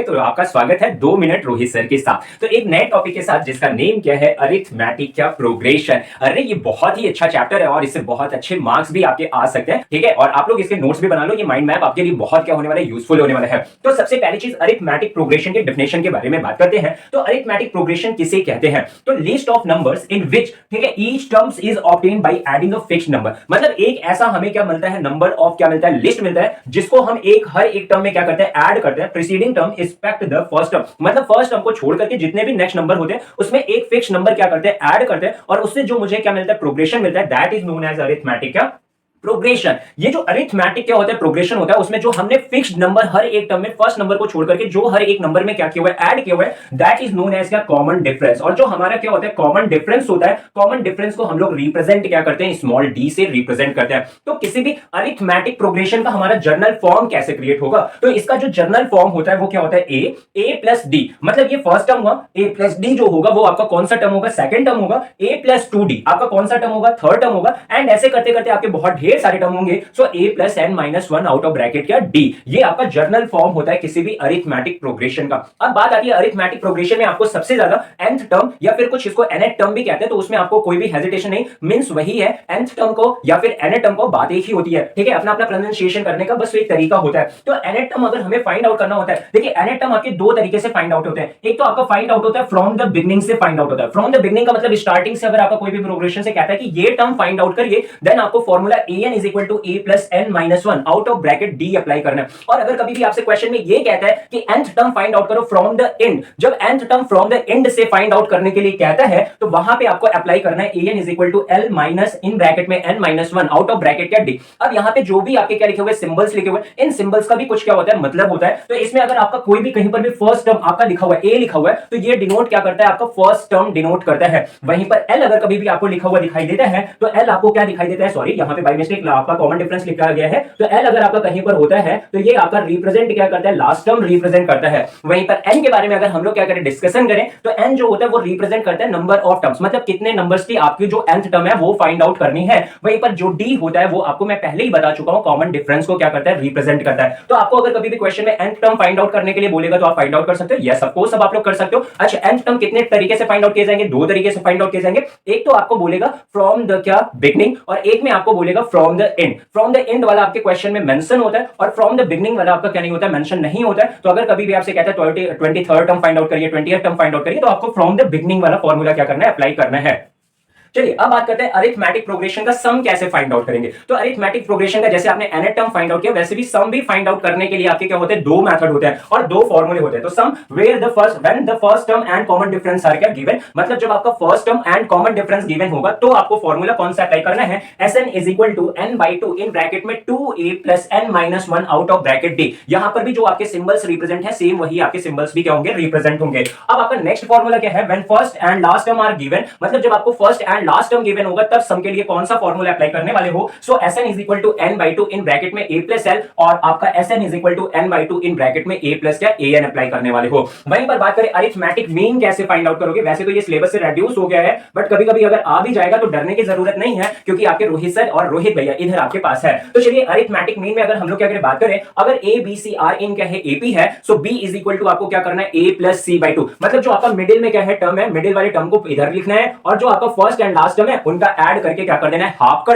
तो आपका स्वागत है 2 मिनट रोहित सर के साथ। तो एक नए टॉपिक के साथ जिसका नेम क्या है, अरिथमेटिक क्या प्रोग्रेशन। अरे ये बहुत ही अच्छा चैप्टर है और इससे बहुत अच्छे मार्क्स भी आपके आ सकते हैं, ठीक है। और आप लोग इसके नोट्स भी बना लो, ये माइंड मैप आपके लिए बहुत क्या होने वाला है, यूजफुल होने वाला है। तो सबसे पहली चीज अरिथमेटिक प्रोग्रेशन के डेफिनेशन के बारे में बात करते हैं। तो अरिथमेटिक प्रोग्रेशन किसे कहते हैं? तो लिस्ट ऑफ नंबर्स इन विच, ठीक है, each terms is obtained by adding a fixed number. मतलब एक ऐसा हमें क्या मिलता है, नंबर ऑफ क्या मिलता है, लिस्ट मिलता है, जिसको हम हर एक टर्म में क्या करते हैं, ऐड करते हैं preceding term expect the first term. मतलब फर्स्ट टर्म को छोड़ करके जितने भी नेक्स्ट नंबर होते हैं उसमें एक फिक्स नंबर क्या करते हैं, ऐड करते हैं, और उससे जो मुझे क्या मिलता है, प्रोग्रेशन मिलता है, that is known as arithmetic क्या प्रोग्रेशन। ये जो अरिथमेटिक क्या होता है, प्रोग्रेशन होता है, उसमें जो हमने फिक्स्ड नंबर हर एक टर्म में फर्स्ट नंबर को छोड़ करके जो हर एक नंबर में क्या किया हुआ है, ऐड किया हुआ है, दैट इज नोन एज क्या, कॉमन डिफरेंस। और जो हमारा क्या होता है, कॉमन डिफरेंस होता है, कॉमन डिफरेंस को हम लोग रिप्रेजेंट क्या करते हैं, स्मॉल डी से रिप्रेजेंट करते हैं। तो किसी भी अरिथमेटिक प्रोग्रेशन का हमारा जर्नल फॉर्म कैसे क्रिएट होगा? तो इसका जो जर्नल फॉर्म होता है वो क्या होता है, ए प्लस डी। मतलब ये फर्स्ट टर्म हुआ, ए प्लस डी जो होगा वो आपका कौन सा टर्म होगा, सेकंड टर्म होगा। ए प्लस 2d आपका कौन सा टर्म होगा, थर्ड टर्म होगा। एंड ऐसे करते करते आपके बहुत ढेर सारे टर्म होंगे। So a plus n minus one out of bracket क्या, d। ये आपका जर्नल फॉर्म होता है किसी भी अरिथमेटिक प्रोग्रेशन का। अब बात आती है अरिथमेटिक प्रोग्रेशन में आपको सबसे ज्यादा nth टर्म या फिर कुछ इसको nth टर्म भी कहते हैं, तो उसमें आपको कोई भी हेजिटेशन नहीं, मींस वही है nth टर्म को या फिर nth टर्म को, बात एक ही होती है, ठीक है। अपना अपना प्रोनाउंसिएशन करने का बस एक तरीका होता है। तो nth टर्म अगर हमें फाइंड आउट करना होता है, देखिए nth टर्म आपके दो तरीके से फाइंड आउट होते हैं। एक तो आपका फाइंड आउट होता है फ्रॉम द बिगनिंग से फाइंड आउट होता है। फ्रॉम द बिगनिंग का मतलब स्टार्टिंग से, अगर आपका कोई भी प्रोग्रेशन से कहता है कि ये टर्म फाइंड आउट करिए, देन आपको formula an is equal to a plus n minus one out of bracket D apply करना है। और अगर कभी भी आपसे क्वेश्चन में ये कहता है कि nth टर्म फाइंड आउट करो फ्रॉम द एंड, जब nth term from the end से फाइंड आउट करने के लिए कहता है तो वहां पे आपको अप्लाई करना है an is equal to l minus in bracket में n minus one out of bracket क्या डी। अब यहां पे जो भी आपके क्या लिखे हुए सिंबल्स लिखे हुए, इन सिंबल्स का भी कुछ क्या होता है, मतलब होता है। तो इसमें अगर आपका कोई भी कहीं पर भी फर्स्ट टर्म आपका लिखा हुआ है, a लिखा हुआ है, तो ये डिनोट क्या करता है, आपका फर्स्ट टर्म डिनोट करता है। वहीं पर l अगर कभी भी आपको लिखा हुआ दिखाई देता है तो l आपको क्या दिखाई देता है, सॉरी यहां पे बाय मिस्टेक आपका कॉमन डिफरेंस लिखा गया है, तो l अगर आपका कहीं पर होता है तो ये आपका रिप्रेजेंट क्या करता है, लास्ट टर्म रिप्रेजेंट करता है। वहीं पर n के बारे में अगर हम लोग क्या करें, डिस्कशन करें, तो n जो होता है वो रिप्रेजेंट करता है नंबर ऑफ टर्म्स, मतलब कितने नंबर्स की आपकी जो nth टर्म है वो फाइंड आउट करनी है। वहीं पर जो d होता है वो आपको मैं पहले ही बता चुका हूं, कॉमन डिफरेंस को क्या करता है, रिप्रेजेंट करता है। तो आपको अगर कभी भी क्वेश्चन में nth टर्म फाइंड आउट करने के लिए बोलेगा तो आप फाइंड आउट कर सकते हो, यस ऑफ कोर्स, अब आप लोग कर सकते हो। अच्छा nth टर्म कितने तरीके से फाइंड आउट किए जाएंगे, दो तरीके से फाइंड आउट किए जाएंगे। एक तो आपको बोलेगा फ्रॉम द क्या, बिगनिंग, और एक में आपको बोलेगा from the end. From the end वाला आपके क्वेश्चन में मेंशन होता है और फ्रॉम द बिगनिंग वाला आपका क्या नहीं होता है, मेंशन नहीं होता है। तो अगर कभी भी आपसे कहता है 23rd टर्म फाइंड आउट करिए, 20th टर्म फाइंड आउट करिए, तो आपको फ्रॉम द बिगनिंग वाला फॉर्मूला क्या करना है, अप्लाई करना है। चलिए अब बात करते हैं अरिथमेटिक प्रोग्रेशन का सम कैसे फाइंड आउट करेंगे। तो अरिथमेटिक प्रोग्रेशन का जैसे आपने nth टर्म फाइंड आउट किया, वैसे भी सम भी फाइंड आउट करने के लिए आपके क्या होते हैं, दो मेथड होते हैं और दो फॉर्मूले होते हैं। तो sum where the first, when the first term and common difference are क्या गिवन, मतलब जब आपका first term and common difference given होगा तो आपको फॉर्मूला कौन सा अप्लाई करना है, Sn is equal to n by two in bracket में 2a plus n minus one out of bracket d। यहां पर भी जो आपके सिंबल्स रिप्रेजेंट है सेम वही आपके सिंबल्स भी क्या होंगे, रिप्रेजेंट होंगे। अब आपका नेक्स्ट फॉर्मूला क्या है, when first and last term are given, मतलब जब आपको first and last term given होगा तब सम के लिए कौन सा फॉर्मूला अप्लाई करने वाले हो। So Sn is equal to n by two in bracket में a प्लस l, और आपका Sn is equal to n by two in bracket में a प्लस क्या, an अप्लाई करने वाले हो। वहीं पर बात करें अरिथमेटिक मीन कैसे फाइंड आउट करोगे, वैसे तो ये सिलेबस से रेड्यूस हो गया है, बट कभी कभी अगर आ भी जाएगा तो डरने की जरूरत नहीं है, क्योंकि आपके रोहित सर और रोहित भैया इधर आपके पास है। तो चलिए अरिथमेटिक मीन में अगर हम लोग क्या करें, बात करें, अगर a b c r इन क्या है, AP है, सो b इज इक्वल टू आपको क्या करना है, a plus c by two. मतलब जो आपका मिडिल में क्या है टर्म है, मिडिल वाले टर्म को इधर लिखना है, और जो आपका फर्स्ट एंड लास्ट टर्म है उनका ऐड करके क्या कर देना है, हाफ कर